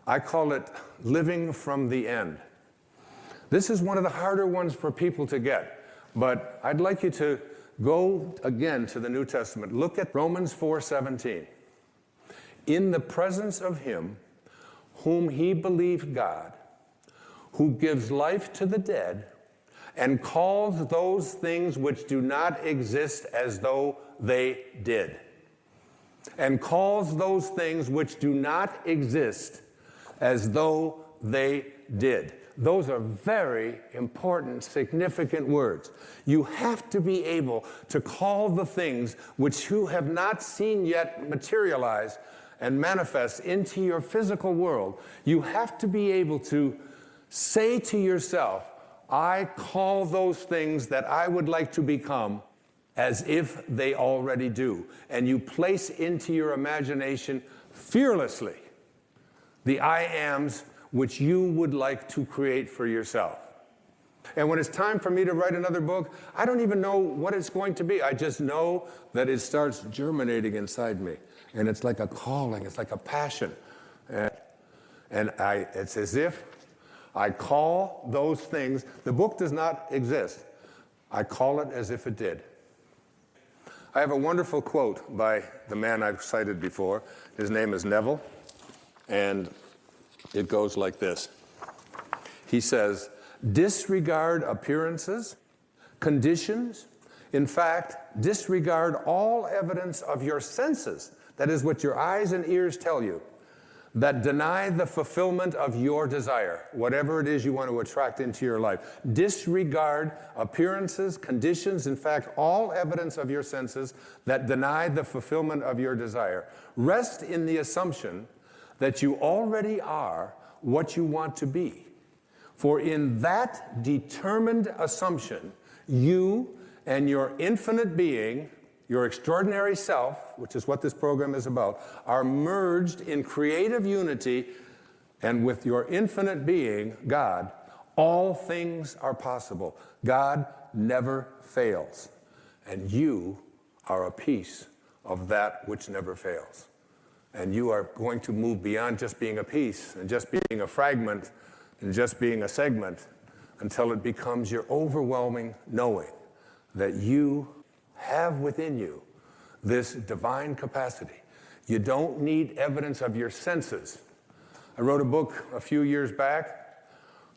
I call it living from the end. This is one of the harder ones for people to get, but I'd like you to go again to the New Testament. Look at Romans 4:17. In the presence of him whom he believed God, who gives life to the dead and calls those things which do not exist as though they did. And calls those things which do not exist as though they did. Those are very important, significant words. You have to be able to call the things which you have not seen yet materialize and manifest into your physical world. You have to be able to say to yourself, I call those things that I would like to become as if they already do. And you place into your imagination fearlessly the I ams which you would like to create for yourself. And when it's time for me to write another book, I don't even know what it's going to be. I just know that it starts germinating inside me. And it's like a calling, it's like a passion. It's as if I call those things, the book does not exist. I call it as if it did. I have a wonderful quote by the man I've cited before. His name is Neville, and it goes like this. He says, disregard appearances, conditions, in fact, disregard all evidence of your senses, that is what your eyes and ears tell you, that deny the fulfillment of your desire, whatever it is you want to attract into your life. Disregard appearances, conditions, in fact, all evidence of your senses that deny the fulfillment of your desire. Rest in the assumption that you already are what you want to be. For in that determined assumption, you and your infinite being, your extraordinary self, which is what this program is about, are merged in creative unity, and with your infinite being, God, all things are possible. God never fails, and you are a piece of that which never fails. And you are going to move beyond just being a piece and just being a fragment and just being a segment until it becomes your overwhelming knowing that you have within you this divine capacity. You don't need evidence of your senses. I wrote a book a few years back.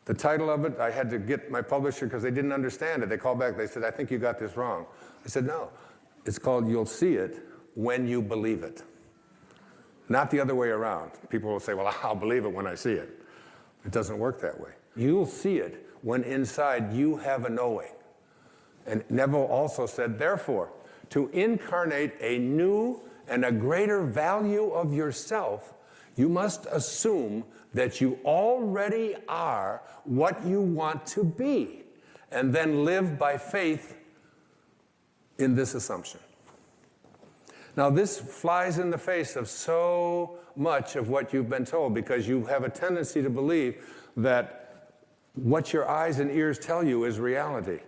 The title of it, I had to get my publisher because they didn't understand it. They called back, they said, I think you got this wrong. I said, no, it's called You'll See It When You Believe It. Not the other way around. People will say, well, I'll believe it when I see it. It doesn't work that way. You'll see it when inside you have a knowing. And Neville also said, therefore, to incarnate a new and a greater value of yourself, you must assume that you already are what you want to be, and then live by faith in this assumption. Now, this flies in the face of so much of what you've been told, because you have a tendency to believe that what your eyes and ears tell you is reality.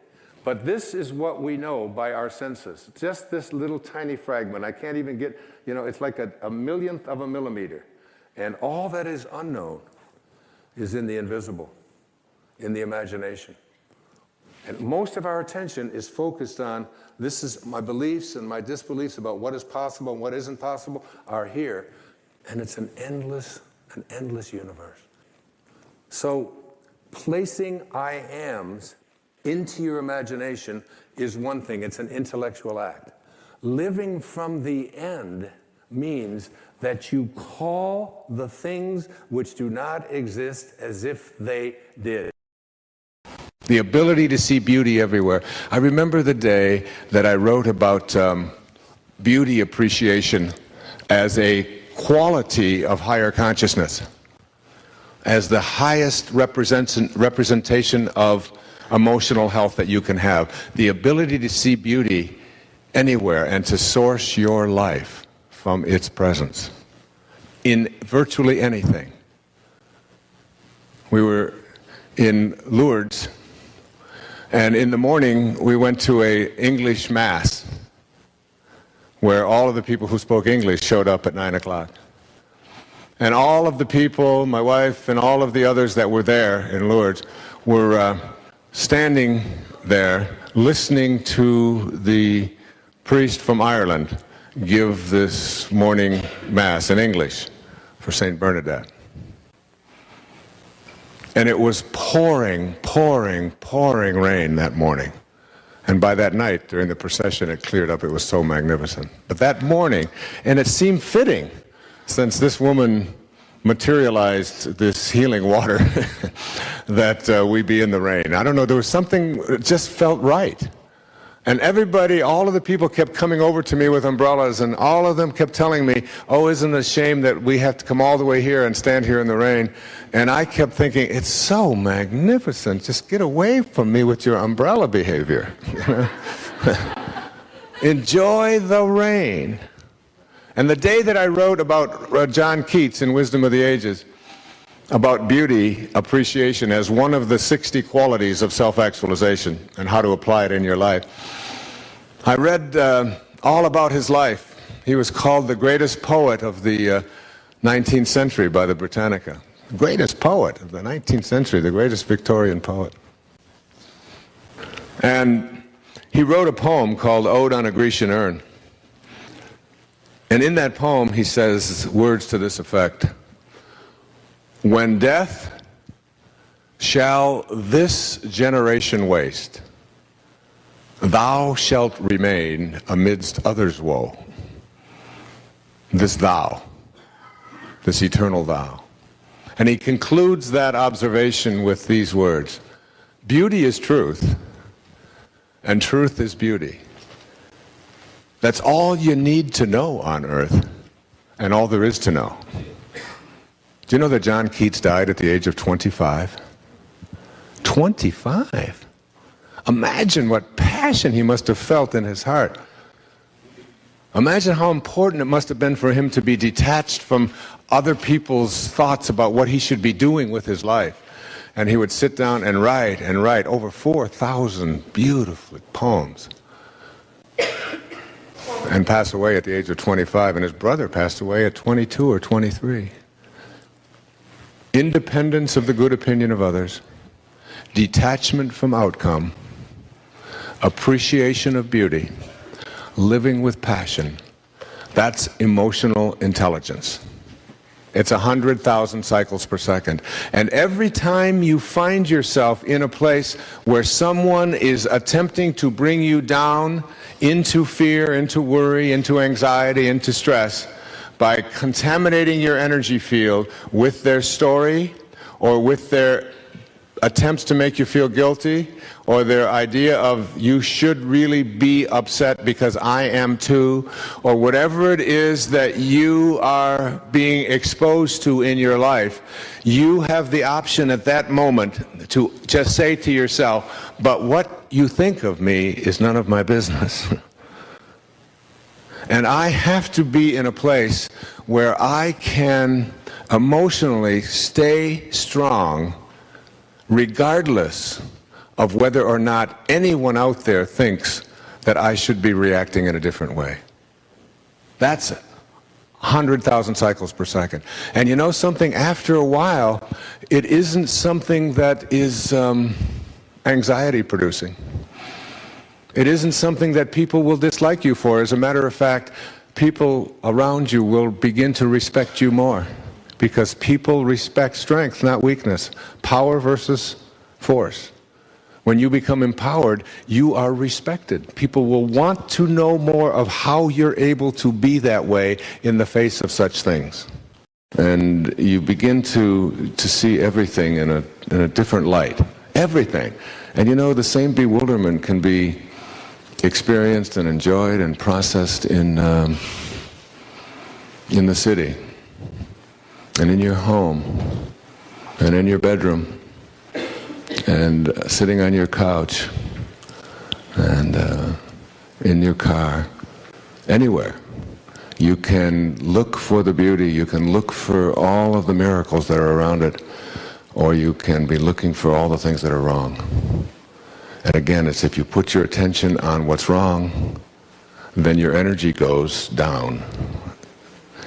But this is what we know by our senses. Just this little tiny fragment. I can't even get, it's like a millionth of a millimeter. And all that is unknown is in the invisible, in the imagination. And most of our attention is focused on, this is my beliefs and my disbeliefs about what is possible and what isn't possible are here. And it's an endless universe. So placing I ams into your imagination is one thing. It's an intellectual act. Living from the end means that you call the things which do not exist as if they did. The ability to see beauty everywhere. I remember the day that I wrote about beauty appreciation as a quality of higher consciousness, as the highest representation of emotional health that you can have. The ability to see beauty anywhere and to source your life from its presence in virtually anything. We were in Lourdes, and in the morning we went to an English mass where all of the people who spoke English showed up at 9 o'clock. And all of the people, my wife and all of the others that were there in Lourdes, were standing there listening to the priest from Ireland give this morning Mass in English for St. Bernadette. And it was pouring, pouring, pouring rain that morning. And by that night, during the procession, it cleared up. It was so magnificent. But that morning, and it seemed fitting, since this woman materialized this healing water, that we be in the rain. I don't know, there was something that just felt right. And everybody, all of the people kept coming over to me with umbrellas, and all of them kept telling me, oh, isn't it a shame that we have to come all the way here and stand here in the rain? And I kept thinking, it's so magnificent. Just get away from me with your umbrella behavior. Enjoy the rain. And the day that I wrote about John Keats in Wisdom of the Ages, about beauty appreciation as one of the 60 qualities of self-actualization and how to apply it in your life, I read all about his life. He was called the greatest poet of the 19th century by the Britannica. Greatest poet of the 19th century, the greatest Victorian poet. And he wrote a poem called Ode on a Grecian Urn. And in that poem he says words to this effect: when death shall this generation waste, thou shalt remain amidst others' woe. This thou, this eternal thou. And he concludes that observation with these words: beauty is truth, and truth is beauty. That's all you need to know on earth, and all there is to know. Do you know that John Keats died at the age of 25? 25? Imagine what passion he must have felt in his heart. Imagine how important it must have been for him to be detached from other people's thoughts about what he should be doing with his life. And he would sit down and write over 4,000 beautiful poems. And pass away at the age of 25, and his brother passed away at 22 or 23. Independence of the good opinion of others, detachment from outcome, appreciation of beauty, living with passion. That's emotional intelligence. It's 100,000 cycles per second. And every time you find yourself in a place where someone is attempting to bring you down into fear, into worry, into anxiety, into stress, by contaminating your energy field with their story or with their attempts to make you feel guilty, or their idea of you should really be upset because I am too, or whatever it is that you are being exposed to in your life, you have the option at that moment to just say to yourself, but what you think of me is none of my business. And I have to be in a place where I can emotionally stay strong regardless of whether or not anyone out there thinks that I should be reacting in a different way. That's 100,000 cycles per second. And you know something, after a while, it isn't something that is anxiety producing. It isn't something that people will dislike you for. As a matter of fact, people around you will begin to respect you more. Because people respect strength, not weakness. Power versus force. When you become empowered, you are respected. People will want to know more of how you're able to be that way in the face of such things. And you begin to see everything in a different light. Everything. And you know, the same bewilderment can be experienced and enjoyed and processed in the city, and in your home, and in your bedroom, and sitting on your couch, and in your car, anywhere. You can look for the beauty, you can look for all of the miracles that are around it, or you can be looking for all the things that are wrong. And again, it's if you put your attention on what's wrong, then your energy goes down.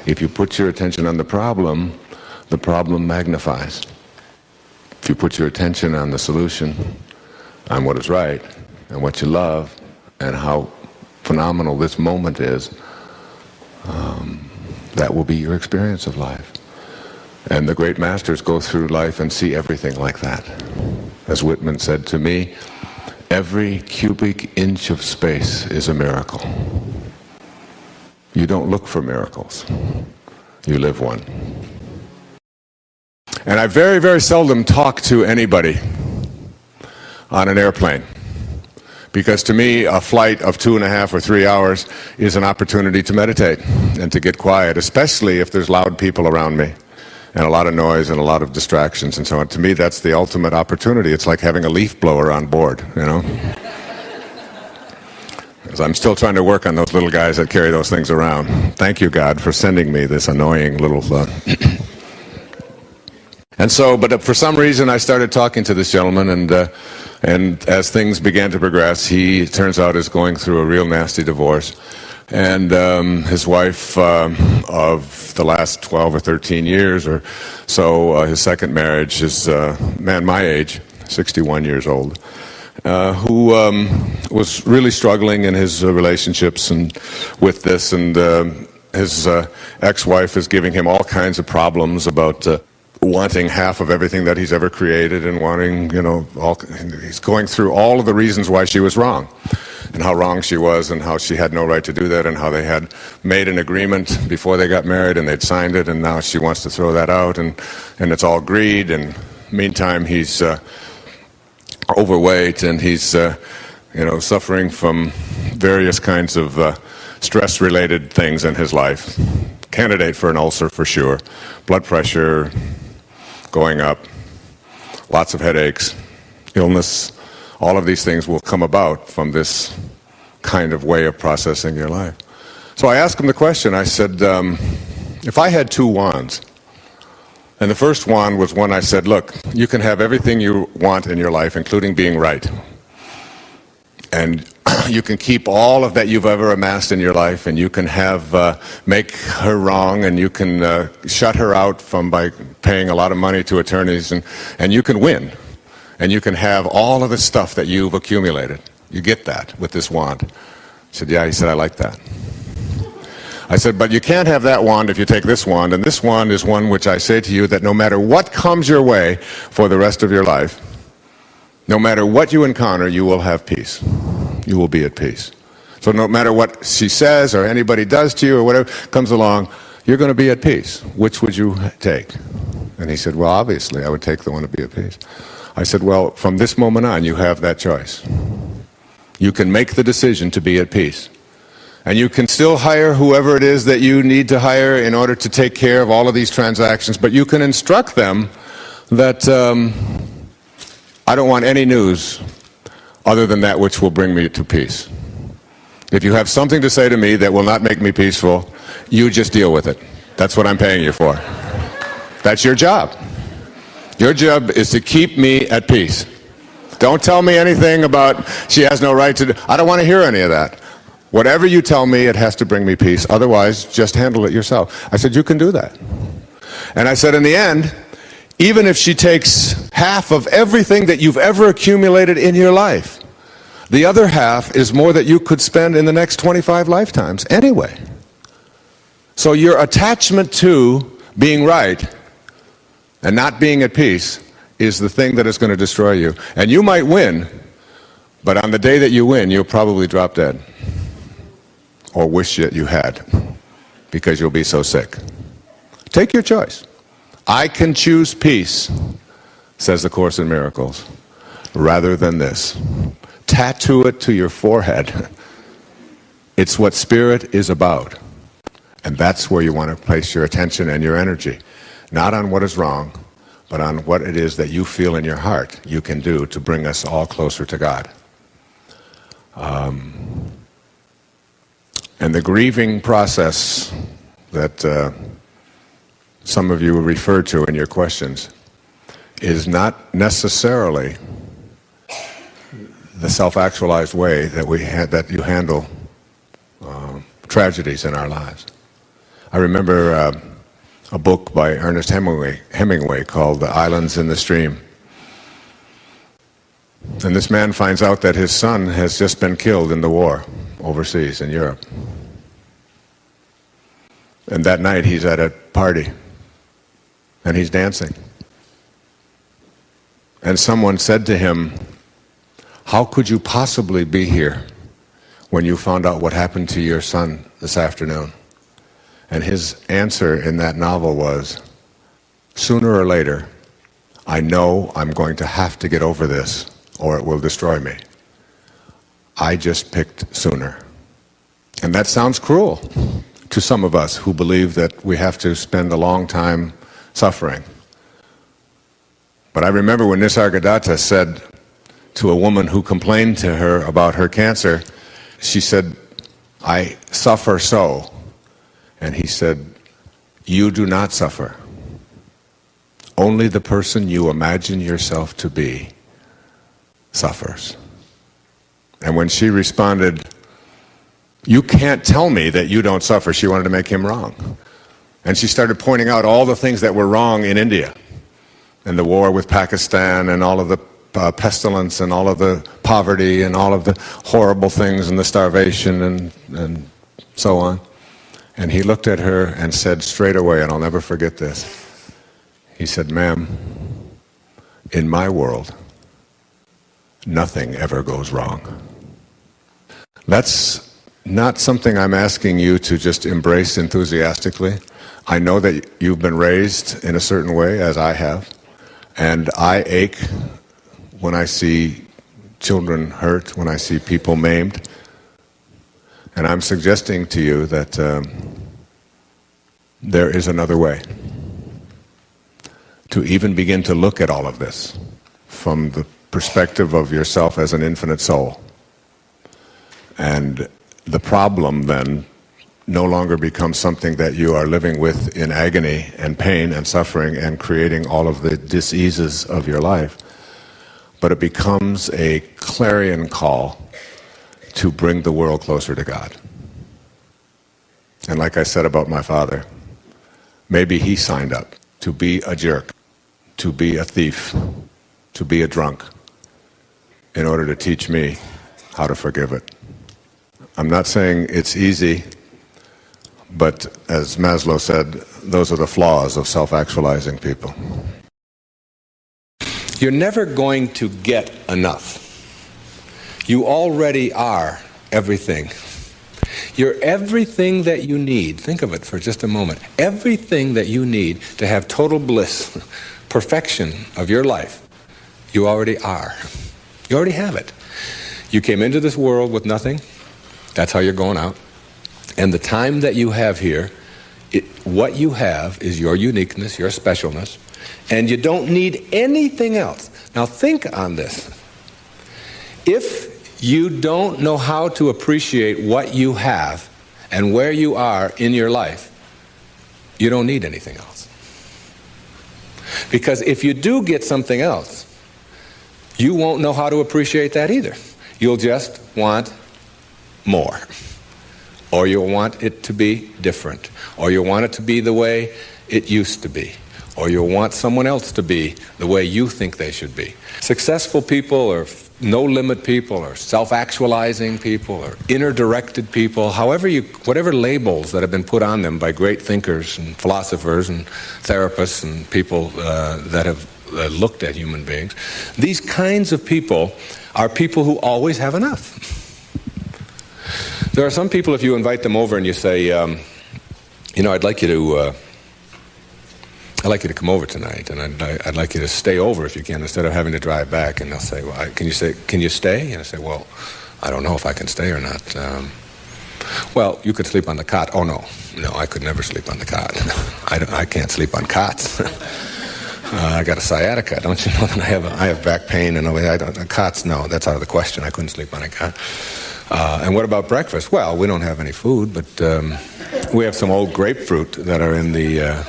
If you put your attention on the problem, the problem magnifies. If you put your attention on the solution, on what is right, and what you love, and how phenomenal this moment is, that will be your experience of life. And the great masters go through life and see everything like that. As Whitman said to me, every cubic inch of space is a miracle. You don't look for miracles. You live one. And I very, very seldom talk to anybody on an airplane, because to me a flight of 2.5 or 3 hours is an opportunity to meditate and to get quiet, especially if there's loud people around me and a lot of noise and a lot of distractions and so on. To me, that's the ultimate opportunity. It's like having a leaf blower on board, you know. Because I'm still trying to work on those little guys that carry those things around. Thank you, God, for sending me this annoying little And so, but for some reason, I started talking to this gentleman, and as things began to progress, he, it turns out, is going through a real nasty divorce. And his wife of the last 12 or 13 years or so, his second marriage, is a man my age, 61 years old, who was really struggling in his relationships and with this, and his ex-wife is giving him all kinds of problems about wanting half of everything that he's ever created, and wanting, you know, he's going through all of the reasons why she was wrong, and how wrong she was, and how she had no right to do that, and how they had made an agreement before they got married, and they'd signed it, and now she wants to throw that out, and it's all greed. And meantime, he's overweight, and he's suffering from various kinds of stress-related things in his life. Candidate for an ulcer for sure, blood pressure going up, lots of headaches, illness. All of these things will come about from this kind of way of processing your life. So I asked him the question. I said, if I had 2 wands, and the first wand was one I said, look, you can have everything you want in your life, including being right. And you can keep all of that you've ever amassed in your life, and you can make her wrong, and you can shut her out by paying a lot of money to attorneys, and you can win. And you can have all of the stuff that you've accumulated. You get that with this wand. I said, yeah. He said, I like that. I said, but you can't have that wand if you take this wand, and this wand is one which I say to you that no matter what comes your way for the rest of your life, no matter what you encounter, you will have peace. You will be at peace. So no matter what she says or anybody does to you or whatever comes along, you're going to be at peace. Which would you take? And he said, well, obviously, I would take the one to be at peace. I said, well, from this moment on, you have that choice. You can make the decision to be at peace. And you can still hire whoever it is that you need to hire in order to take care of all of these transactions, but you can instruct them that I don't want any news other than that which will bring me to peace. If you have something to say to me that will not make me peaceful, you just deal with it. That's what I'm paying you for. That's your job. Your job is to keep me at peace. Don't tell me anything about she has no right to do. I don't want to hear any of that. Whatever you tell me, it has to bring me peace. Otherwise, just handle it yourself. I said, you can do that. And I said, in the end, even if she takes half of everything that you've ever accumulated in your life, the other half is more that you could spend in the next 25 lifetimes anyway. So your attachment to being right and not being at peace is the thing that is going to destroy you. And you might win, but on the day that you win, you'll probably drop dead. Or wish that you had, because you'll be so sick. Take your choice. I can choose peace, says the Course in Miracles, rather than this. Tattoo it to your forehead. It's what spirit is about. And that's where you want to place your attention and your energy. Not on what is wrong, but on what it is that you feel in your heart you can do to bring us all closer to God. And the grieving process that some of you referred to in your questions is not necessarily the self-actualized way that you handle tragedies in our lives. I remember a book by Ernest Hemingway called The Islands in the Stream. And this man finds out that his son has just been killed in the war overseas in Europe. And that night he's at a party and he's dancing. And someone said to him, "How could you possibly be here when you found out what happened to your son this afternoon?" And his answer in that novel was, "Sooner or later, I know I'm going to have to get over this or it will destroy me. I just picked sooner." And that sounds cruel to some of us who believe that we have to spend a long time suffering. But I remember when Nisargadatta said to a woman who complained to her about her cancer, she said, "I suffer so." And he said, "You do not suffer. Only the person you imagine yourself to be suffers." And when she responded, "You can't tell me that you don't suffer," she wanted to make him wrong. And she started pointing out all the things that were wrong in India, and the war with Pakistan, and all of the pestilence, and all of the poverty, and all of the horrible things, and the starvation, and so on. And he looked at her and said straight away, and I'll never forget this, he said, "Ma'am, in my world, nothing ever goes wrong." That's not something I'm asking you to just embrace enthusiastically. I know that you've been raised in a certain way, as I have, and I ache when I see children hurt, when I see people maimed. And I'm suggesting to you that there is another way to even begin to look at all of this from the perspective of yourself as an infinite soul. And the problem then no longer becomes something that you are living with in agony and pain and suffering and creating all of the diseases of your life, but it becomes a clarion call to bring the world closer to God. And like I said about my father, maybe he signed up to be a jerk, to be a thief, to be a drunk, in order to teach me how to forgive it. I'm not saying it's easy, but as Maslow said, those are the flaws of self-actualizing people. You're never going to get enough. You already are everything. You're everything that you need. Think of it for just a moment. Everything that you need to have total bliss, perfection of your life, you already are. You already have it. You came into this world with nothing. That's how you're going out. And the time that you have here, what you have is your uniqueness, your specialness, and you don't need anything else. Now think on this. If you don't know how to appreciate what you have and where you are in your life, you don't need anything else. Because if you do get something else, you won't know how to appreciate that either. You'll just want more. Or you'll want it to be different. Or you'll want it to be the way it used to be. Or you'll want someone else to be the way you think they should be. Successful people or no-limit people or self-actualizing people or inner-directed people, whatever labels that have been put on them by great thinkers and philosophers and therapists and people that have looked at human beings, these kinds of people are people who always have enough. There are some people, if you invite them over and you say, I'd like you to come over tonight, and I'd like you to stay over if you can, instead of having to drive back. And they'll say, "Well, can you stay?" And I say, "Well, I don't know if I can stay or not." Well, you could sleep on the cot. Oh no, I could never sleep on the cot. I can't sleep on cots. I got a sciatica. Don't you know that I have back pain and cots? No, that's out of the question. I couldn't sleep on a cot. And what about breakfast? Well, we don't have any food, but we have some old grapefruit that are in the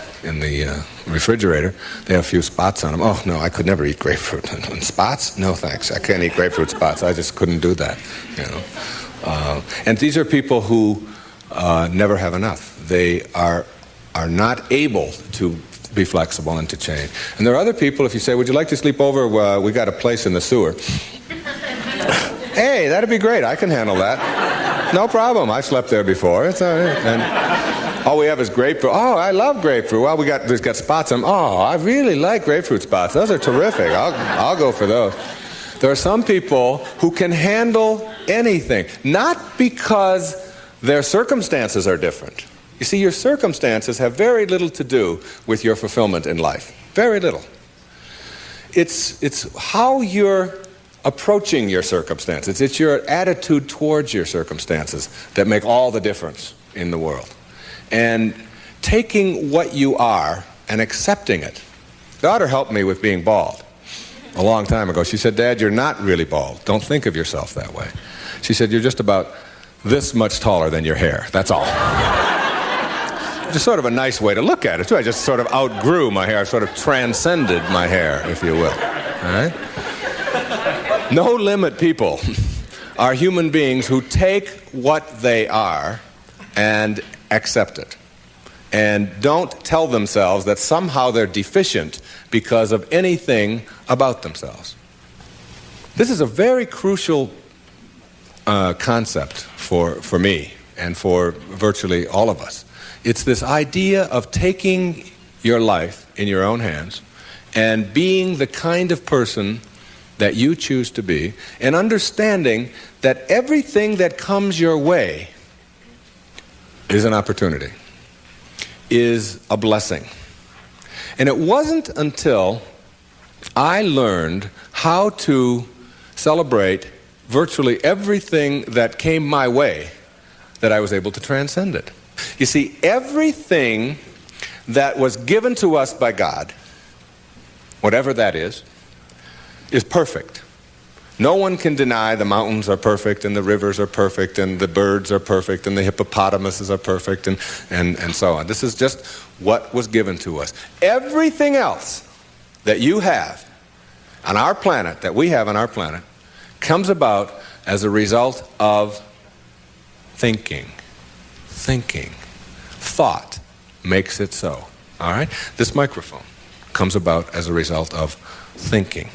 refrigerator. They have a few spots on them. Oh no, I could never eat grapefruit. And spots? No thanks. I can't eat grapefruit spots. I just couldn't do that. And these are people who never have enough. They are are not able to be flexible and to change. And there are other people, if you say, would you like to sleep over? We got a place in the sewer. Hey, that'd be great. I can handle that. No problem. I slept there before. It's all right. And all we have is grapefruit. Oh, I love grapefruit. Well, there's got spots on them. Oh, I really like grapefruit spots. Those are terrific. I'll go for those. There are some people who can handle anything, not because their circumstances are different. You see, your circumstances have very little to do with your fulfillment in life. Very little. It's how you're approaching your circumstances. It's your attitude towards your circumstances that make all the difference in the world. And taking what you are and accepting it. Daughter helped me with being bald a long time ago. She said, Dad, you're not really bald. Don't think of yourself that way. She said, you're just about this much taller than your hair. That's all. Just sort of a nice way to look at it, too. I just sort of outgrew my hair. I sort of transcended my hair, if you will. All right? No limit people are human beings who take what they are and accept it. And don't tell themselves that somehow they're deficient because of anything about themselves. This is a very crucial concept for me and for virtually all of us. It's this idea of taking your life in your own hands and being the kind of person that you choose to be, and understanding that everything that comes your way is an opportunity, is a blessing. And it wasn't until I learned how to celebrate virtually everything that came my way that I was able to transcend it. You see, everything that was given to us by God, whatever that is perfect. No one can deny the mountains are perfect and the rivers are perfect and the birds are perfect and the hippopotamuses are perfect and so on. This is just what was given to us. Everything else that you have on our planet, that we have on our planet, comes about as a result of thinking. Thinking. Thought makes it so. All right? This microphone comes about as a result of thinking.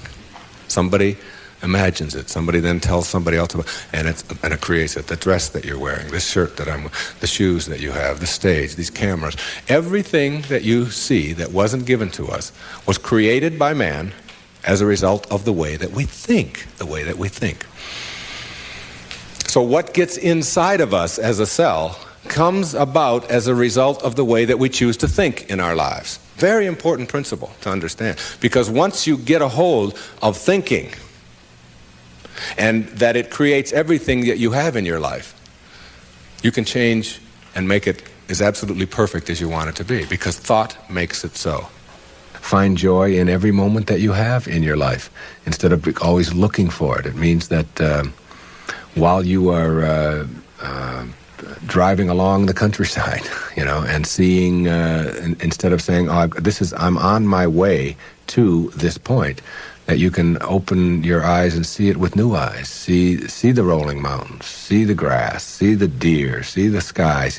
Somebody imagines it. Somebody then tells somebody else about it, and it creates it. The dress that you're wearing, this shirt that I'm wearing, the shoes that you have, the stage, these cameras. Everything that you see that wasn't given to us was created by man as a result of the way that we think. The way that we think. So what gets inside of us as a cell comes about as a result of the way that we choose to think in our lives. Very important principle to understand. Because once you get a hold of thinking, and that it creates everything that you have in your life, you can change and make it as absolutely perfect as you want it to be, because thought makes it so. Find joy in every moment that you have in your life, instead of always looking for it. It means that while you are driving along the countryside, and seeing, instead of saying, I'm on my way to this point, that you can open your eyes and see it with new eyes. See the rolling mountains, see the grass, see the deer, see the sky.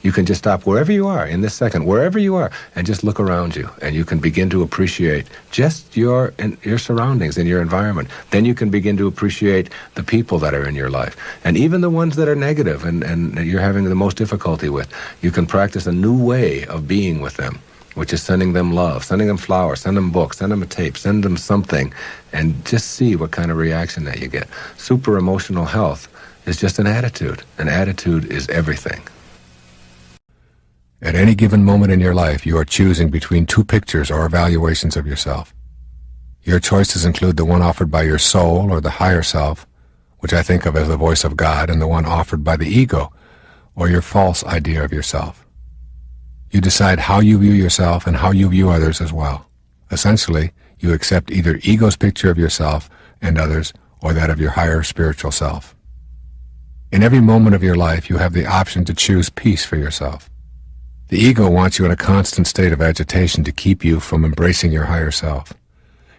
You can just stop wherever you are in this second, wherever you are, and just look around you, and you can begin to appreciate just your surroundings and your environment. Then you can begin to appreciate the people that are in your life, and even the ones that are negative and you're having the most difficulty with. You can practice a new way of being with them, which is sending them love, sending them flowers, send them books, send them a tape, send them something, and just see what kind of reaction that you get. Super emotional health is just an attitude. An attitude is everything. At any given moment in your life, you are choosing between two pictures or evaluations of yourself. Your choices include the one offered by your soul or the higher self, which I think of as the voice of God, and the one offered by the ego, or your false idea of yourself. You decide how you view yourself and how you view others as well. Essentially, you accept either ego's picture of yourself and others, or that of your higher spiritual self. In every moment of your life, you have the option to choose peace for yourself. The ego wants you in a constant state of agitation to keep you from embracing your higher self.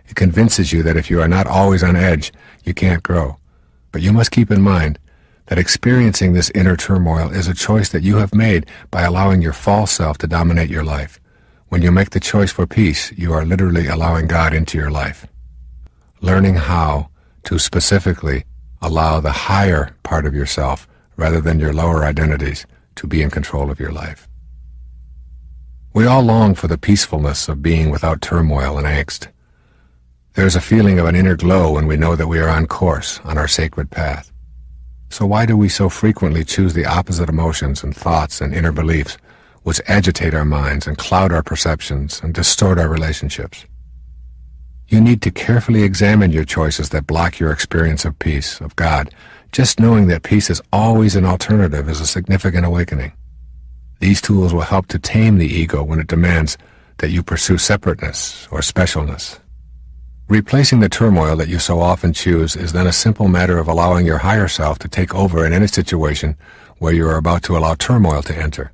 It convinces you that if you are not always on edge, you can't grow. But you must keep in mind that experiencing this inner turmoil is a choice that you have made by allowing your false self to dominate your life. When you make the choice for peace, you are literally allowing God into your life. Learning how to specifically allow the higher part of yourself, rather than your lower identities, to be in control of your life. We all long for the peacefulness of being without turmoil and angst. There is a feeling of an inner glow when we know that we are on course, on our sacred path. So why do we so frequently choose the opposite emotions and thoughts and inner beliefs which agitate our minds and cloud our perceptions and distort our relationships? You need to carefully examine your choices that block your experience of peace, of God. Just knowing that peace is always an alternative is a significant awakening. These tools will help to tame the ego when it demands that you pursue separateness or specialness. Replacing the turmoil that you so often choose is then a simple matter of allowing your higher self to take over in any situation where you are about to allow turmoil to enter.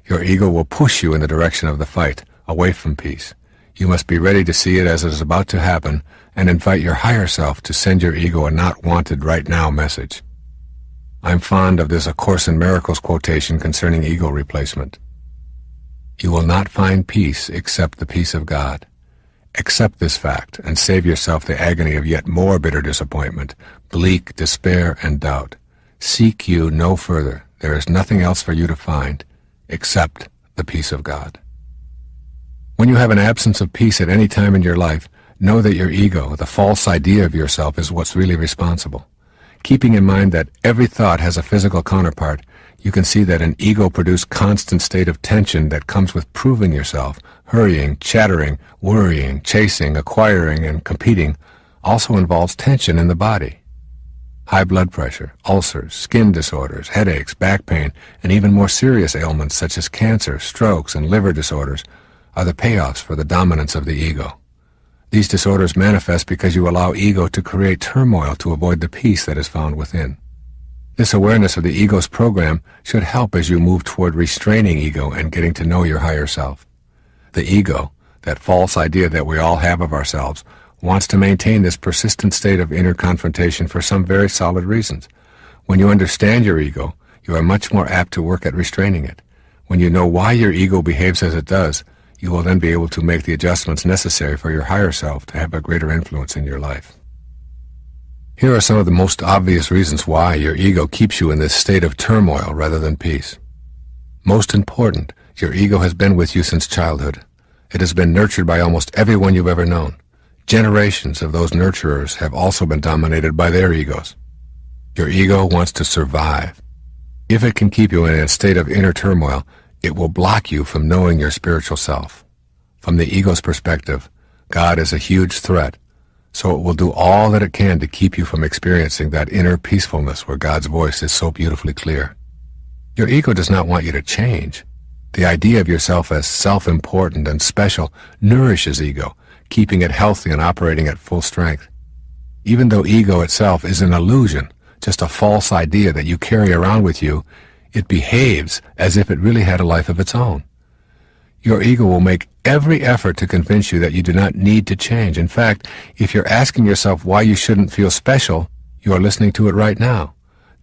Your ego will push you in the direction of the fight, away from peace. You must be ready to see it as it is about to happen and invite your higher self to send your ego a not wanted right now message. I'm fond of this A Course in Miracles quotation concerning ego replacement. You will not find peace except the peace of God. Accept this fact and save yourself the agony of yet more bitter disappointment, bleak despair and doubt. Seek you no further. There is nothing else for you to find except the peace of God. When you have an absence of peace at any time in your life, know that your ego, the false idea of yourself, is what's really responsible. Keeping in mind that every thought has a physical counterpart, you can see that an ego-produced constant state of tension that comes with proving yourself, hurrying, chattering, worrying, chasing, acquiring, and competing also involves tension in the body. High blood pressure, ulcers, skin disorders, headaches, back pain, and even more serious ailments such as cancer, strokes, and liver disorders are the payoffs for the dominance of the ego. These disorders manifest because you allow ego to create turmoil to avoid the peace that is found within. This awareness of the ego's program should help as you move toward restraining ego and getting to know your higher self. The ego, that false idea that we all have of ourselves, wants to maintain this persistent state of inner confrontation for some very solid reasons. When you understand your ego, you are much more apt to work at restraining it. When you know why your ego behaves as it does, you will then be able to make the adjustments necessary for your higher self to have a greater influence in your life. Here are some of the most obvious reasons why your ego keeps you in this state of turmoil rather than peace. Most important, your ego has been with you since childhood. It has been nurtured by almost everyone you've ever known. Generations of those nurturers have also been dominated by their egos. Your ego wants to survive. If it can keep you in a state of inner turmoil, it will block you from knowing your spiritual self. From the ego's perspective, God is a huge threat, so it will do all that it can to keep you from experiencing that inner peacefulness where God's voice is so beautifully clear. Your ego does not want you to change. The idea of yourself as self-important and special nourishes ego, keeping it healthy and operating at full strength. Even though ego itself is an illusion, just a false idea that you carry around with you, it behaves as if it really had a life of its own. Your ego will make every effort to convince you that you do not need to change. In fact, if you're asking yourself why you shouldn't feel special, you are listening to it right now.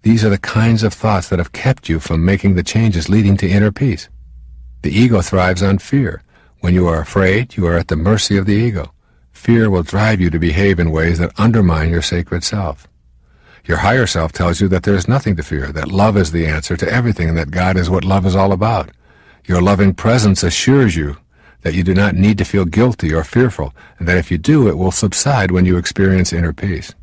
These are the kinds of thoughts that have kept you from making the changes leading to inner peace. The ego thrives on fear. When you are afraid, you are at the mercy of the ego. Fear will drive you to behave in ways that undermine your sacred self. Your higher self tells you that there is nothing to fear, that love is the answer to everything, and that God is what love is all about. Your loving presence assures you that you do not need to feel guilty or fearful, and that if you do, it will subside when you experience inner peace.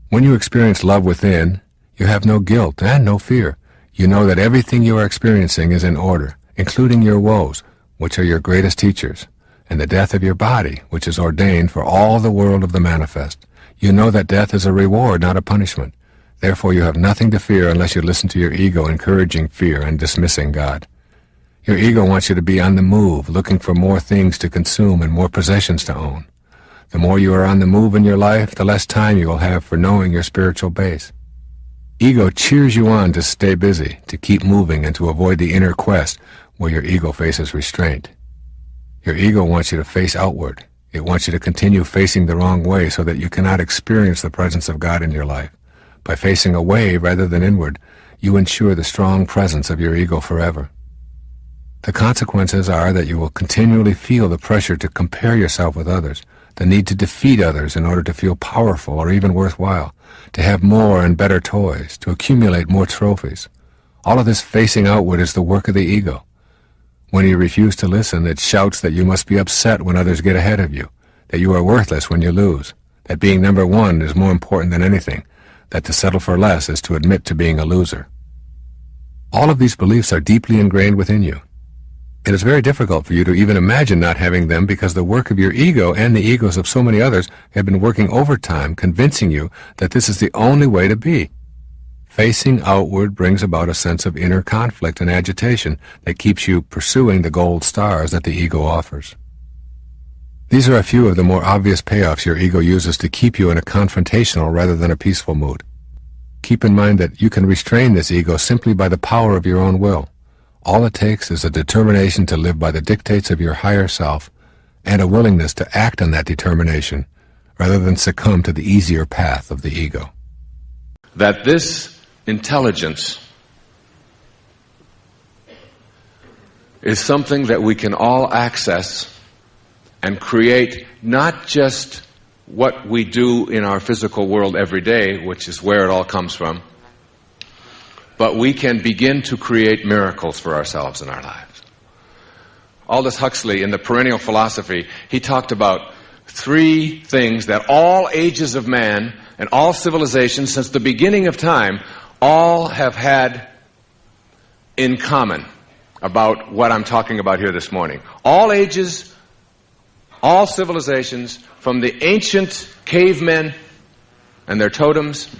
When you experience love within, you have no guilt and no fear. You know that everything you are experiencing is in order, including your woes, which are your greatest teachers, and the death of your body, which is ordained for all the world of the manifest. You know that death is a reward, not a punishment. Therefore you have nothing to fear unless you listen to your ego encouraging fear and dismissing God. Your ego wants you to be on the move, looking for more things to consume and more possessions to own. The more you are on the move in your life, the less time you will have for knowing your spiritual base. Ego cheers you on to stay busy, to keep moving, and to avoid the inner quest where your ego faces restraint. Your ego wants you to face outward. It wants you to continue facing the wrong way so that you cannot experience the presence of God in your life. By facing away rather than inward, you ensure the strong presence of your ego forever. The consequences are that you will continually feel the pressure to compare yourself with others, the need to defeat others in order to feel powerful or even worthwhile, to have more and better toys, to accumulate more trophies. All of this facing outward is the work of the ego. When you refuse to listen, it shouts that you must be upset when others get ahead of you, that you are worthless when you lose, that being number one is more important than anything, that to settle for less is to admit to being a loser. All of these beliefs are deeply ingrained within you. It is very difficult for you to even imagine not having them because the work of your ego and the egos of so many others have been working overtime convincing you that this is the only way to be. Facing outward brings about a sense of inner conflict and agitation that keeps you pursuing the gold stars that the ego offers. These are a few of the more obvious payoffs your ego uses to keep you in a confrontational rather than a peaceful mood. Keep in mind that you can restrain this ego simply by the power of your own will. All it takes is a determination to live by the dictates of your higher self and a willingness to act on that determination rather than succumb to the easier path of the ego. That this intelligence is something that we can all access and create not just what we do in our physical world every day, which is where it all comes from, but we can begin to create miracles for ourselves in our lives. Aldous Huxley, in the Perennial Philosophy, he talked about 3 things that all ages of man and all civilizations since the beginning of time all have had in common about what I'm talking about here this morning. All ages, all civilizations, from the ancient cavemen and their totems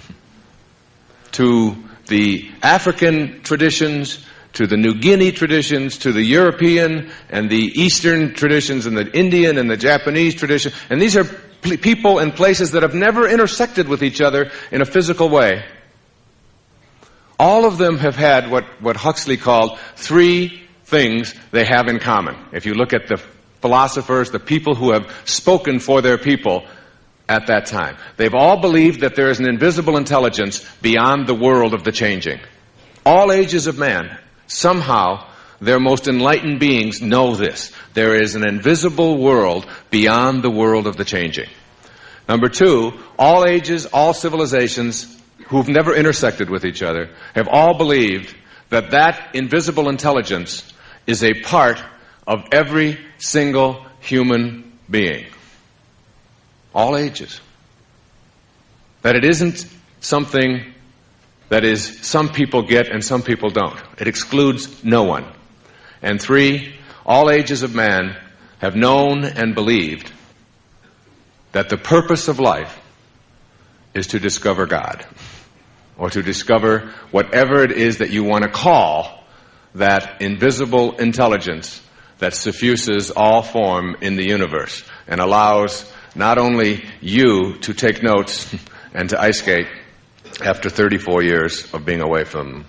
to the African traditions, to the New Guinea traditions, to the European and the Eastern traditions, and the Indian and the Japanese tradition. And these are people and places that have never intersected with each other in a physical way. All of them have had what Huxley called 3 things they have in common. If you look at the philosophers, the people who have spoken for their people at that time, they've all believed that there is an invisible intelligence beyond the world of the changing. All ages of man, somehow, their most enlightened beings know this. There is an invisible world beyond the world of the changing. Number 2, all ages, all civilizations who've never intersected with each other have all believed that that invisible intelligence is a part of every single human being. All ages. That it isn't something that is some people get and some people don't. It excludes no one. And 3, all ages of man have known and believed that the purpose of life is to discover God, or to discover whatever it is that you want to call that invisible intelligence that suffuses all form in the universe and allows not only you to take notes and to ice skate after 34 years of being away from them,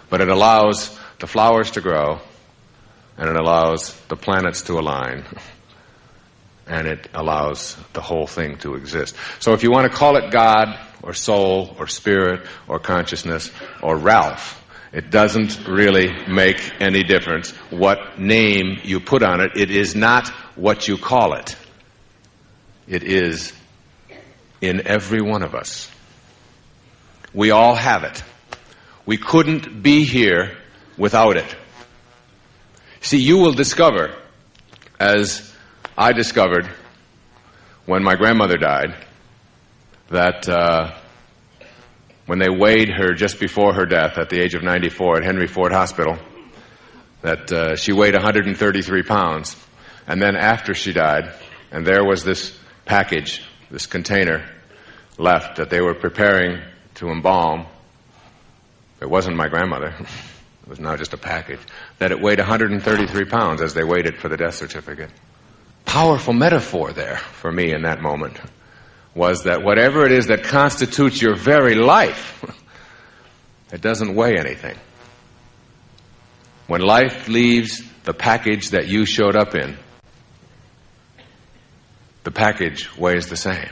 but it allows the flowers to grow, and it allows the planets to align, and it allows the whole thing to exist. So if you want to call it God or soul or spirit or consciousness or Ralph, it doesn't really make any difference what name you put on it. It is not what you call it. It is in every one of us. We all have it. We couldn't be here without it. See, you will discover, as I discovered when my grandmother died, that when they weighed her just before her death at the age of 94 at Henry Ford Hospital, that she weighed 133 pounds. And then after she died, and there was this package, this container left that they were preparing to embalm. It wasn't my grandmother. It was now just a package. That it weighed 133 pounds as they waited for the death certificate. Powerful metaphor there for me in that moment was that whatever it is that constitutes your very life, it doesn't weigh anything. When life leaves the package that you showed up in, the package weighs the same.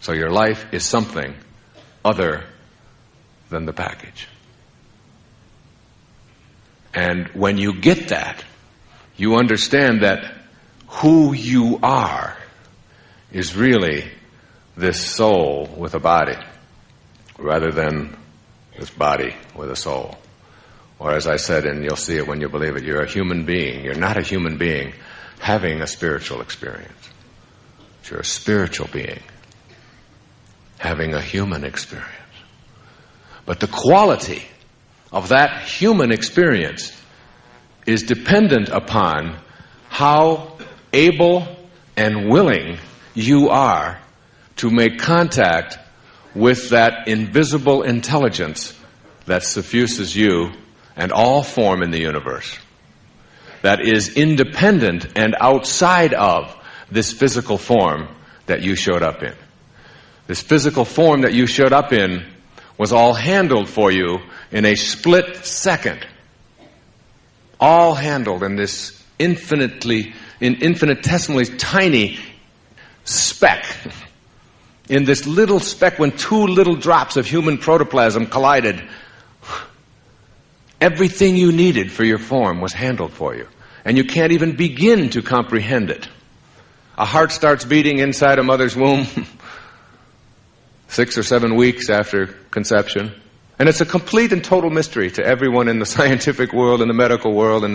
So your life is something other than the package. And when you get that, you understand that who you are is really this soul with a body, rather than this body with a soul. Or as I said, and you'll see it when you believe it, you're a human being. You're not a human being having a spiritual experience. You're a spiritual being having a human experience. But the quality of that human experience is dependent upon how able and willing you are to make contact with that invisible intelligence that suffuses you and all form in the universe, that is independent and outside of this physical form that you showed up in. This physical form that you showed up in was all handled for you in a split second. All handled in this infinitesimally tiny speck. In this little speck, when two little drops of human protoplasm collided, everything you needed for your form was handled for you. And you can't even begin to comprehend it. A heart starts beating inside a mother's womb 6 or 7 weeks after conception. And it's a complete and total mystery to everyone in the scientific world, in the medical world, and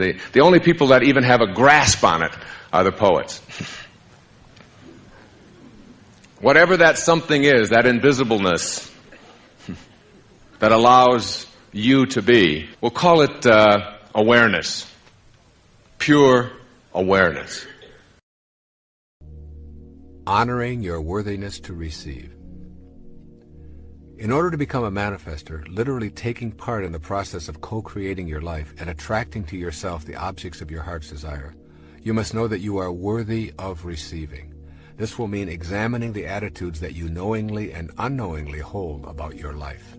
the only people that even have a grasp on it are the poets. Whatever that something is, that invisibleness that allows you to be, we'll call it awareness. Pure awareness. Honoring your worthiness to receive. In order to become a manifester, literally taking part in the process of co-creating your life and attracting to yourself the objects of your heart's desire, you must know that you are worthy of receiving. This will mean examining the attitudes that you knowingly and unknowingly hold about your life.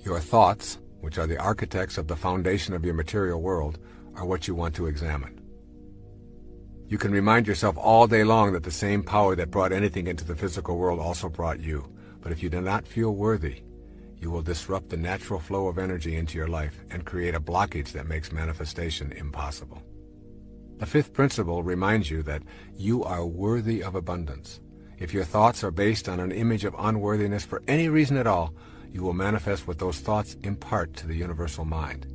Your thoughts, which are the architects of the foundation of your material world, are what you want to examine. You can remind yourself all day long that the same power that brought anything into the physical world also brought you. But if you do not feel worthy, you will disrupt the natural flow of energy into your life and create a blockage that makes manifestation impossible. The fifth principle reminds you that you are worthy of abundance. If your thoughts are based on an image of unworthiness for any reason at all, you will manifest what those thoughts impart to the universal mind.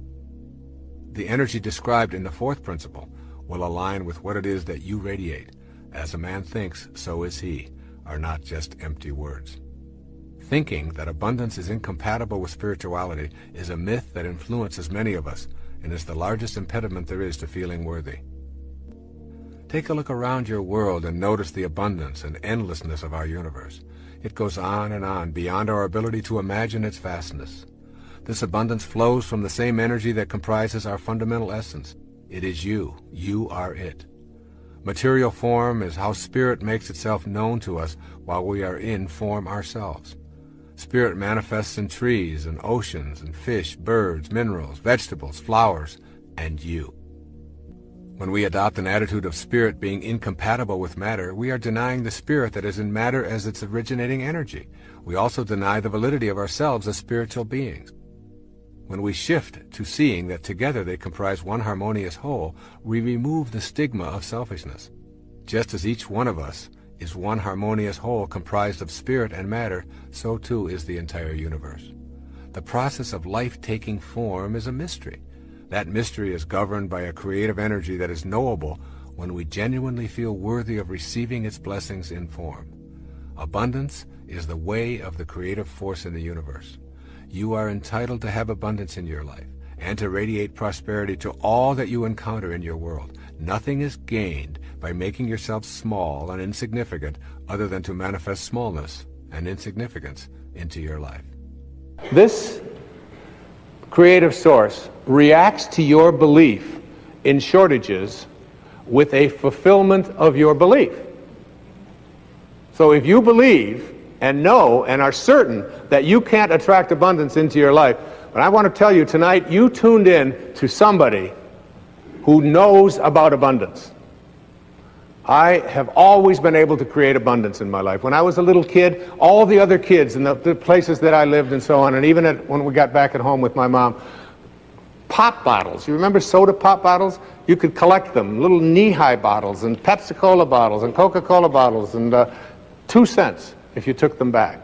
The energy described in the fourth principle will align with what it is that you radiate. As a man thinks, so is he, are not just empty words. Thinking that abundance is incompatible with spirituality is a myth that influences many of us and is the largest impediment there is to feeling worthy. Take a look around your world and notice the abundance and endlessness of our universe. It goes on and on, beyond our ability to imagine its vastness. This abundance flows from the same energy that comprises our fundamental essence. It is you. You are it. Material form is how spirit makes itself known to us while we are in form ourselves. Spirit manifests in trees and oceans and fish, birds, minerals, vegetables, flowers, and you. When we adopt an attitude of spirit being incompatible with matter, we are denying the spirit that is in matter as its originating energy. We also deny the validity of ourselves as spiritual beings. When we shift to seeing that together they comprise one harmonious whole, we remove the stigma of selfishness. Just as each one of us is one harmonious whole comprised of spirit and matter, so too is the entire universe. The process of life taking form is a mystery. That mystery is governed by a creative energy that is knowable when we genuinely feel worthy of receiving its blessings in form. Abundance is the way of the creative force in the universe. You are entitled to have abundance in your life and to radiate prosperity to all that you encounter in your world. Nothing is gained by making yourself small and insignificant other than to manifest smallness and insignificance into your life. This creative source reacts to your belief in shortages with a fulfillment of your belief. So if you believe and know and are certain that you can't attract abundance into your life, but I want to tell you tonight, you tuned in to somebody who knows about abundance. I have always been able to create abundance in my life. When I was a little kid, all the other kids in the places that I lived and so on, and even when we got back at home with my mom, pop bottles. You remember soda pop bottles? You could collect them, little knee-high bottles and Pepsi-Cola bottles and Coca-Cola bottles, and 2 cents if you took them back.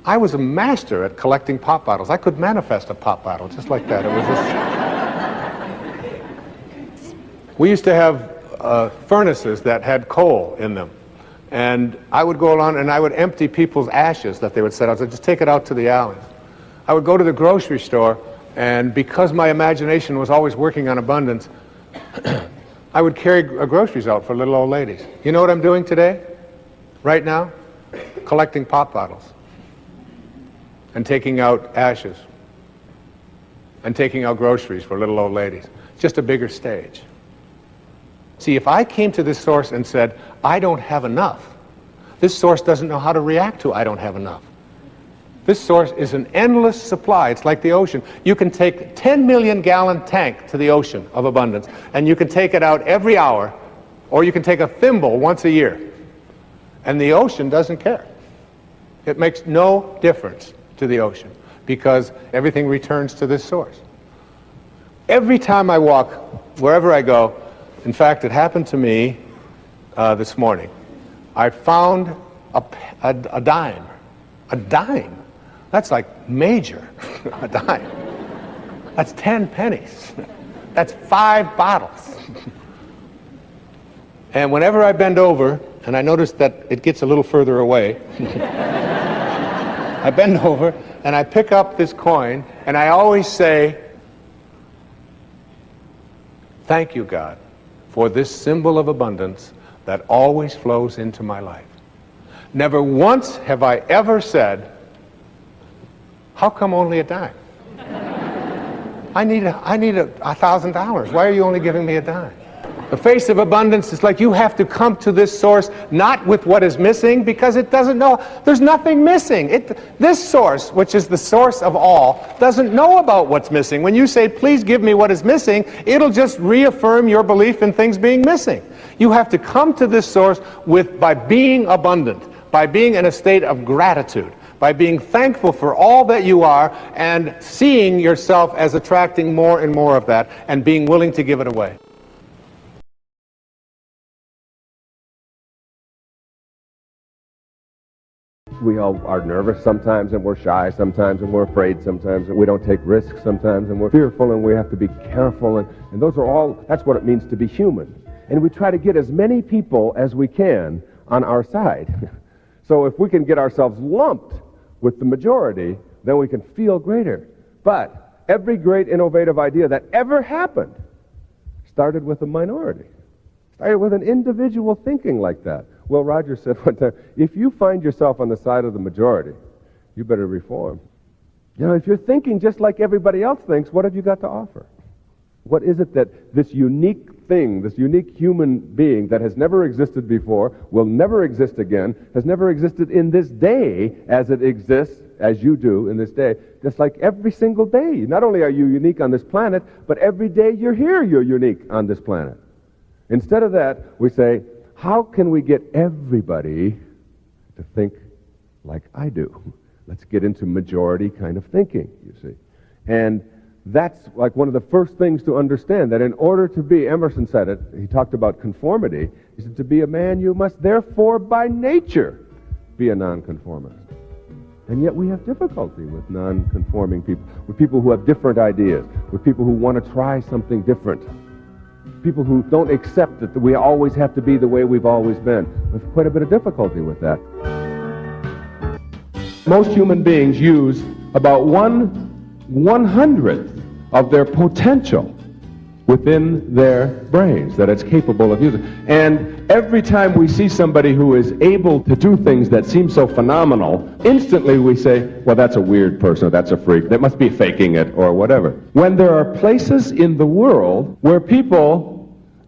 I was a master at collecting pop bottles. I could manifest a pop bottle just like that. It was just... We used to have furnaces that had coal in them, and I would go along and I would empty people's ashes that they would set out. So just take it out to the alleys. I would go to the grocery store, and because my imagination was always working on abundance, I would carry groceries out for little old ladies. You know what I'm doing today? Right now? Collecting pop bottles and taking out ashes and taking out groceries for little old ladies. Just a bigger stage. See, if I came to this source and said, I don't have enough, this source doesn't know how to react to I don't have enough. This source is an endless supply. It's like the ocean. You can take a 10 million gallon tank to the ocean of abundance, and you can take it out every hour, or you can take a thimble once a year. And the ocean doesn't care. It makes no difference to the ocean, because everything returns to this source. Every time I walk, wherever I go, in fact, it happened to me this morning. I found a dime. A dime? That's like major. A dime. That's 10 pennies. That's 5 bottles. And whenever I bend over, and I notice that it gets a little further away, I bend over and I pick up this coin, and I always say, thank you, God, for this symbol of abundance that always flows into my life. Never once have I ever said, how come only a dime? I need $1,000. Why are you only giving me a dime? The face of abundance is like you have to come to this source not with what is missing, because it doesn't know. There's nothing missing. This source, which is the source of all, doesn't know about what's missing. When you say, please give me what is missing, it'll just reaffirm your belief in things being missing. You have to come to this source by being abundant, by being in a state of gratitude, by being thankful for all that you are, and seeing yourself as attracting more and more of that, and being willing to give it away. We all are nervous sometimes, and we're shy sometimes, and we're afraid sometimes, and we don't take risks sometimes, and we're fearful, and we have to be careful, and those are all, that's what it means to be human. And we try to get as many people as we can on our side. So if we can get ourselves lumped with the majority, then we can feel greater. But every great innovative idea that ever happened started with a minority, started with an individual thinking like that. Will Rogers said one time, if you find yourself on the side of the majority, you better reform. You know, if you're thinking just like everybody else thinks, what have you got to offer? What is it that this unique thing, this unique human being that has never existed before, will never exist again, has never existed in this day as it exists, as you do in this day, just like every single day. Not only are you unique on this planet, but every day you're here, you're unique on this planet. Instead of that, we say, how can we get everybody to think like I do? Let's get into majority kind of thinking, you see. And that's like one of the first things to understand, that in order to be, Emerson said it, he talked about conformity, he said, to be a man you must therefore by nature be a nonconformist. And yet we have difficulty with non-conforming people, with people who have different ideas, with people who want to try something different, people who don't accept that we always have to be the way we've always been. We have quite a bit of difficulty with that. Most human beings use about 1/100th of their potential within their brains that it's capable of using. And every time we see somebody who is able to do things that seem so phenomenal, instantly we say, well, that's a weird person, or that's a freak, they must be faking it, or whatever. When there are places in the world where people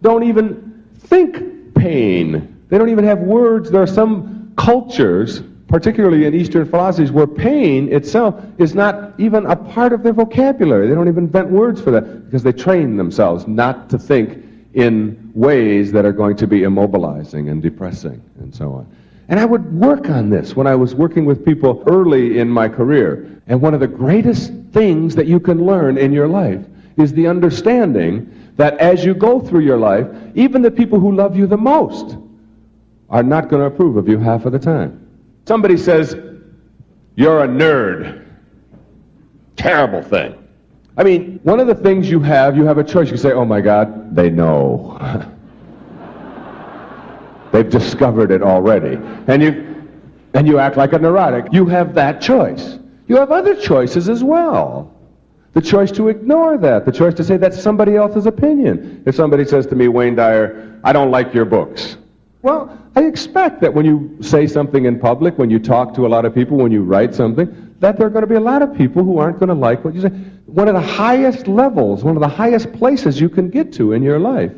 don't even think pain, they don't even have words. There are some cultures, particularly in Eastern philosophies, where pain itself is not even a part of their vocabulary. They don't even invent words for that, because they train themselves not to think in ways that are going to be immobilizing and depressing and so on. And I would work on this when I was working with people early in my career. And one of the greatest things that you can learn in your life is the understanding that as you go through your life, even the people who love you the most are not going to approve of you half of the time. Somebody says, "You're a nerd." Terrible thing. I mean, one of the things you have a choice. You say, "Oh my God, they know." They've discovered it already. And you act like a neurotic. You have that choice. You have other choices as well. The choice to ignore that. The choice to say that's somebody else's opinion. If somebody says to me, "Wayne Dyer, I don't like your books." Well, I expect that when you say something in public, when you talk to a lot of people, when you write something, that there are going to be a lot of people who aren't going to like what you say. One of the highest levels, one of the highest places you can get to in your life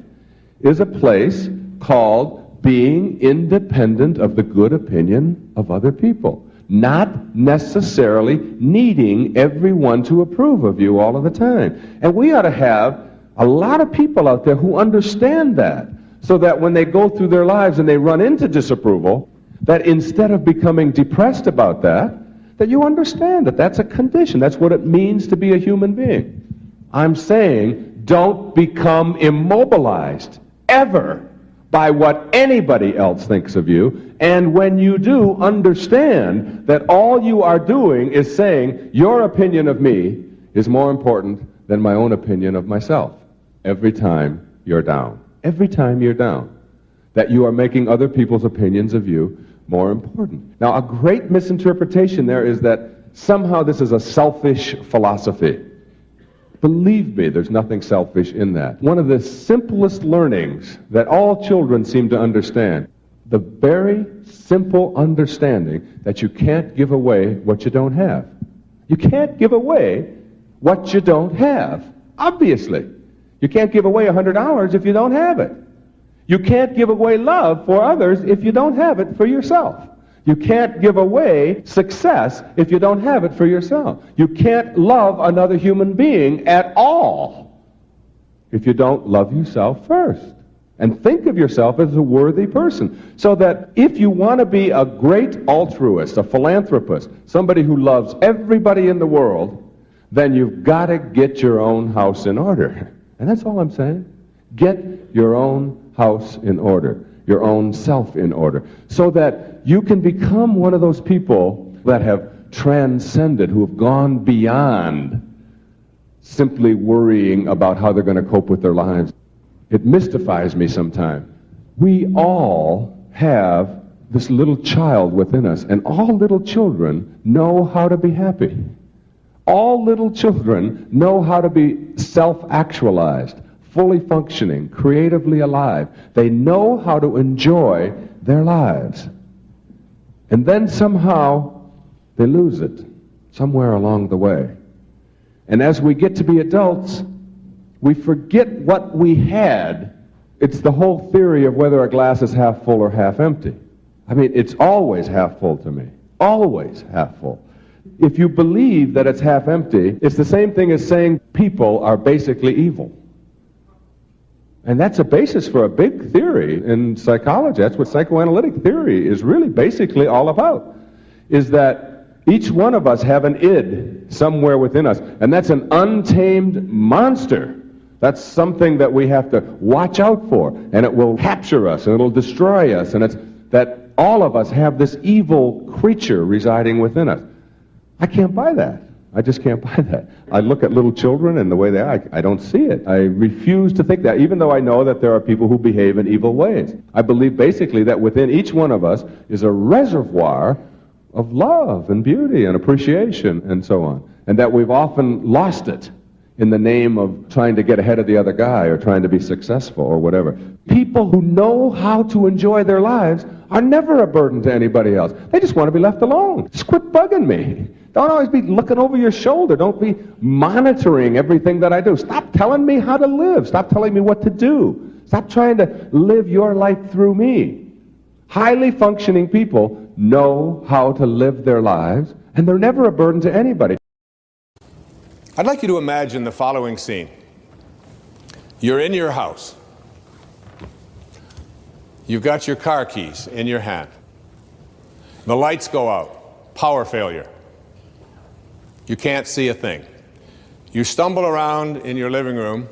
is a place called being independent of the good opinion of other people. Not necessarily needing everyone to approve of you all of the time. And we ought to have a lot of people out there who understand that, so that when they go through their lives and they run into disapproval, that instead of becoming depressed about that, that you understand that that's a condition. That's what it means to be a human being. I'm saying don't become immobilized ever by what anybody else thinks of you. And when you do, understand that all you are doing is saying your opinion of me is more important than my own opinion of myself. Every time you're down. Every time you're down. That you are making other people's opinions of you more important. Now, a great misinterpretation there is that somehow this is a selfish philosophy. Believe me, there's nothing selfish in that. One of the simplest learnings that all children seem to understand, the very simple understanding that you can't give away what you don't have. You can't give away what you don't have, obviously. You can't give away 100 hours if you don't have it. You can't give away love for others if you don't have it for yourself. You can't give away success if you don't have it for yourself. You can't love another human being at all if you don't love yourself first. And think of yourself as a worthy person. So that if you want to be a great altruist, a philanthropist, somebody who loves everybody in the world, then you've got to get your own house in order. And that's all I'm saying. Get your own house in order, your own self in order, so that you can become one of those people that have transcended, who have gone beyond simply worrying about how they're going to cope with their lives. It mystifies me sometimes. We all have this little child within us, and all little children know how to be happy. All little children know how to be self-actualized, fully functioning, creatively alive. They know how to enjoy their lives. And then somehow they lose it somewhere along the way. And as we get to be adults, we forget what we had. It's the whole theory of whether a glass is half full or half empty. I mean, it's always half full to me. Always half full. If you believe that it's half empty, it's the same thing as saying people are basically evil. And that's a basis for a big theory in psychology. That's what psychoanalytic theory is really basically all about, is that each one of us have an id somewhere within us, and that's an untamed monster. That's something that we have to watch out for, and it will capture us, and it'll destroy us, and it's that all of us have this evil creature residing within us. I can't buy that. I just can't buy that. I look at little children and the way they are, I don't see it. I refuse to think that, even though I know that there are people who behave in evil ways. I believe basically that within each one of us is a reservoir of love and beauty and appreciation and so on, and that we've often lost it in the name of trying to get ahead of the other guy or trying to be successful or whatever. People who know how to enjoy their lives are never a burden to anybody else. They just want to be left alone. Just quit bugging me. Don't always be looking over your shoulder. Don't be monitoring everything that I do. Stop telling me how to live. Stop telling me what to do. Stop trying to live your life through me. Highly functioning people know how to live their lives, and they're never a burden to anybody. I'd like you to imagine the following scene. You're in your house. You've got your car keys in your hand. The lights go out. Power failure. You can't see a thing. You stumble around in your living room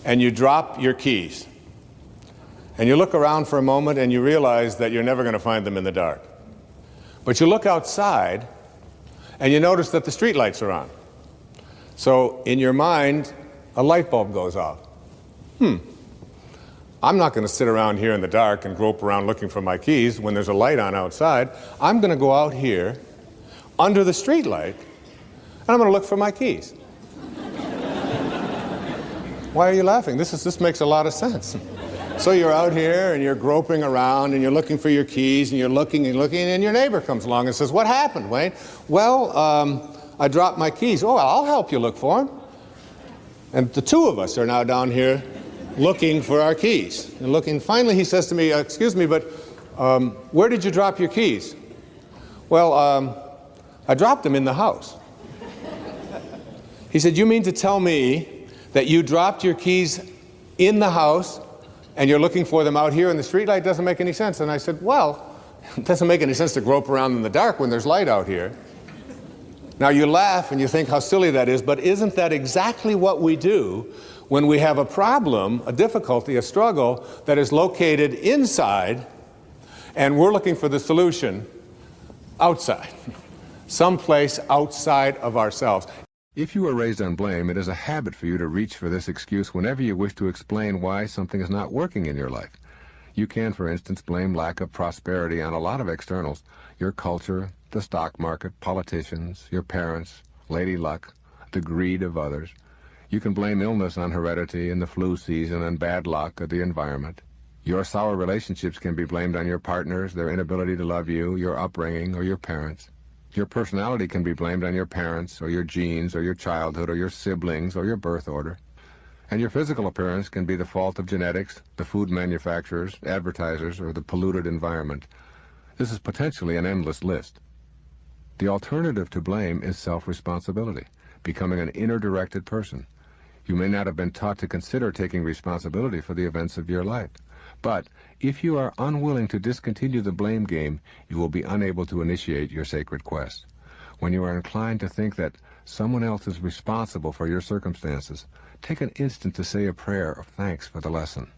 and you drop your keys. And you look around for a moment and you realize that you're never going to find them in the dark. But you look outside and you notice that the street lights are on. So in your mind, a light bulb goes off. I'm not going to sit around here in the dark and grope around looking for my keys when there's a light on outside. I'm going to go out here under the street light and I'm going to look for my keys. Why are you laughing? This makes a lot of sense. So you're out here and you're groping around and you're looking for your keys and you're looking and your neighbor comes along and says, "What happened, Wayne?" "Well, I dropped my keys." "Oh, well, I'll help you look for them." And the two of us are now down here looking for our keys. And looking. Finally, he says to me, "Excuse me, but where did you drop your keys?" "Well, I dropped them in the house." He said, "You mean to tell me that you dropped your keys in the house and you're looking for them out here in the streetlight? Doesn't make any sense." And I said, "Well, it doesn't make any sense to grope around in the dark when there's light out here." Now you laugh and you think how silly that is, but isn't that exactly what we do when we have a problem, a difficulty, a struggle that is located inside and we're looking for the solution outside, someplace outside of ourselves? If you were raised on blame, it is a habit for you to reach for this excuse whenever you wish to explain why something is not working in your life. You can, for instance, blame lack of prosperity on a lot of externals: your culture, the stock market, politicians, your parents, lady luck, the greed of others. You can blame illness on heredity and the flu season and bad luck or the environment. Your sour relationships can be blamed on your partners, their inability to love you, your upbringing, or your parents. Your personality can be blamed on your parents, or your genes, or your childhood, or your siblings, or your birth order. And your physical appearance can be the fault of genetics, the food manufacturers, advertisers, or the polluted environment. This is potentially an endless list. The alternative to blame is self-responsibility, becoming an inner-directed person. You may not have been taught to consider taking responsibility for the events of your life. But if you are unwilling to discontinue the blame game, you will be unable to initiate your sacred quest. When you are inclined to think that someone else is responsible for your circumstances, take an instant to say a prayer of thanks for the lesson.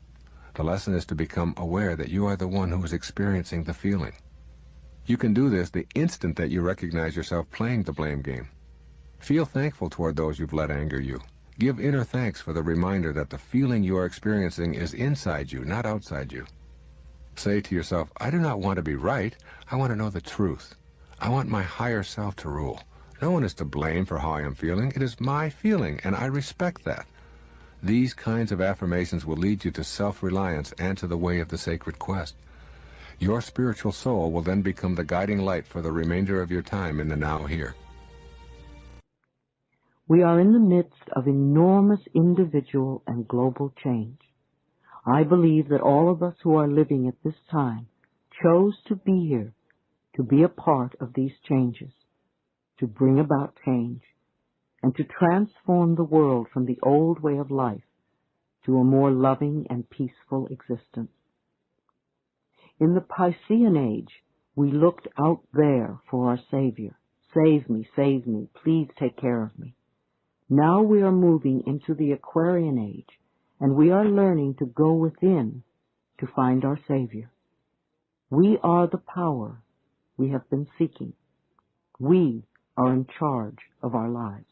The lesson is to become aware that you are the one who is experiencing the feeling. You can do this the instant that you recognize yourself playing the blame game. Feel thankful toward those you've let anger you. Give inner thanks for the reminder that the feeling you are experiencing is inside you, not outside you. Say to yourself, "I do not want to be right. I want to know the truth. I want my higher self to rule. No one is to blame for how I am feeling. It is my feeling, and I respect that." These kinds of affirmations will lead you to self-reliance and to the way of the sacred quest. Your spiritual soul will then become the guiding light for the remainder of your time in the now here. We are in the midst of enormous individual and global change. I believe that all of us who are living at this time chose to be here, to be a part of these changes, to bring about change, and to transform the world from the old way of life to a more loving and peaceful existence. In the Piscean age, we looked out there for our Savior. Save me, please take care of me. Now we are moving into the Aquarian age, and we are learning to go within to find our Savior. We are the power we have been seeking. We are in charge of our lives.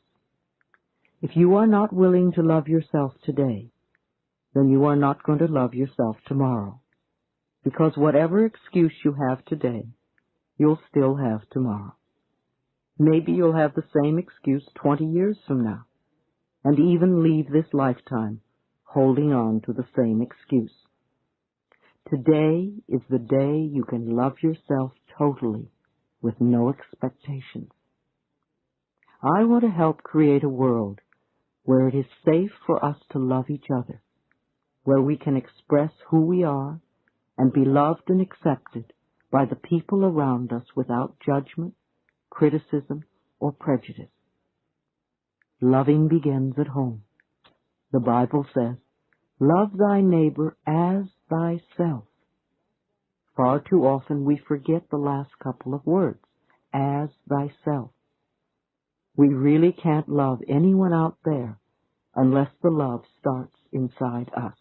If you are not willing to love yourself today, then you are not going to love yourself tomorrow. Because whatever excuse you have today, you'll still have tomorrow. Maybe you'll have the same excuse 20 years from now, and even leave this lifetime holding on to the same excuse. Today is the day you can love yourself totally with no expectations. I want to help create a world where it is safe for us to love each other, where we can express who we are and be loved and accepted by the people around us without judgment, criticism, or prejudice. Loving begins at home. The Bible says, "Love thy neighbor as thyself." Far too often we forget the last couple of words, as thyself. We really can't love anyone out there unless the love starts inside us.